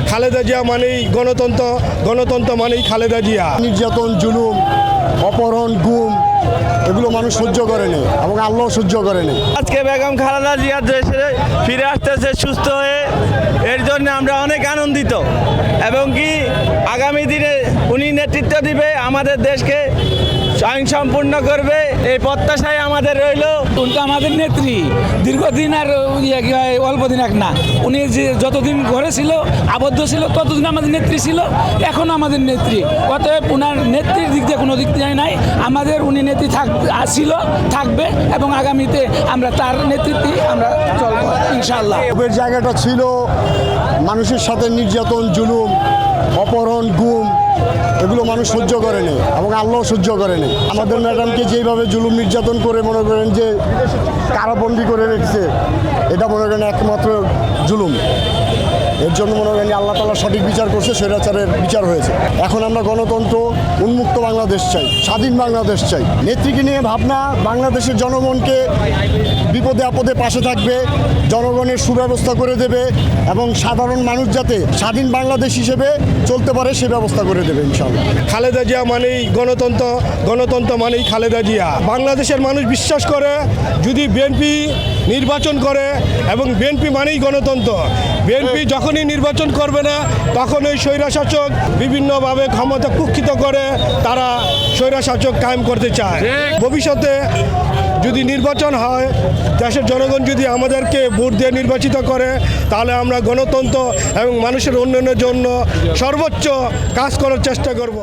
খালেদা জিয়া মানেই গণতন্ত্র, গণতন্ত্র মানেই খালেদা জিয়া। নির্যাতন, জুলুম, অপহরণ, গুম এগুলো মানুষ সহ্য করেনি এবং আল্লাহ সহ্য করেনি। আজকে বেগম খালেদা জিয়া দেশে ফিরে আসতেছে সুস্থ হয়ে, এর জন্য আমরা অনেক আনন্দিত এবং কি আগামী দিনে উনি নেতৃত্ব দিবে, আমাদের দেশকে স্বয়ংসম্পূর্ণ করবে, এই প্রত্যাশায় আমাদের রইল। উনি তো আমাদের নেত্রী, দীর্ঘদিন আর অল্প দিন এক না। উনি যে যতদিন ঘরে ছিল, আবদ্ধ ছিল, ততদিন আমাদের নেত্রী ছিল, এখনও আমাদের নেত্রী। অতএব ওনার নেত্রীর দিক দিয়ে কোনো দিক দিয়ে নাই। আমাদের উনি নেত্রী ছিল, থাকবে এবং আগামীতে আমরা তার নেতৃত্বে আমরা চলব ইনশাআল্লাহ। ওদের জায়গাটা ছিল মানুষের সাথে নির্যাতন, জুলুম, অপহরণ, গুম এগুলো মানুষ সহ্য করেনি এবং আল্লাহ সহ্য করেনি। আমাদের ম্যাডামকে যেইভাবে জুলুম নির্যাতন করে মনে করেন যে কারাবন্দি করে রেখেছে, এটা মনে করেন একমাত্র জুলুম। এর জন্য মনে করেন আল্লাহ তাআলা সঠিক বিচার করছে, স্বৈরাচারের বিচার হয়েছে। এখন আমরা গণতন্ত্র, উন্মুক্ত বাংলাদেশ চাই, স্বাধীন বাংলাদেশ চাই। নেত্রীকে নিয়ে ভাবনা, বাংলাদেশের জনগণকে বিপদে আপদে পাশে থাকবে, জনগণের সুব্যবস্থা করে দেবে এবং সাধারণ মানুষ যাতে স্বাধীন বাংলাদেশ হিসেবে চলতে পারে সে ব্যবস্থা করে দেবে ইনশাআল্লাহ। খালেদা জিয়া মানেই গণতন্ত্র, গণতন্ত্র মানেই খালেদা জিয়া। বাংলাদেশের মানুষ বিশ্বাস করে যদি বিএনপি নির্বাচন করে, এবং বিএনপি মানেই গণতন্ত্র। বিএনপি যখনই নির্বাচন করবে না, তখন ওই স্বৈরাশাসক বিভিন্নভাবে ক্ষমতা কুক্ষিত করে তারা স্বৈরাশাসক কায়েম করতে চায়। ভবিষ্যতে যদি নির্বাচন হয়, দেশের জনগণ যদি আমাদেরকে ভোট দিয়ে নির্বাচিত করে, তাহলে আমরা গণতন্ত্র এবং মানুষের উন্নয়নের জন্য সর্বোচ্চ কাজ করার চেষ্টা করব।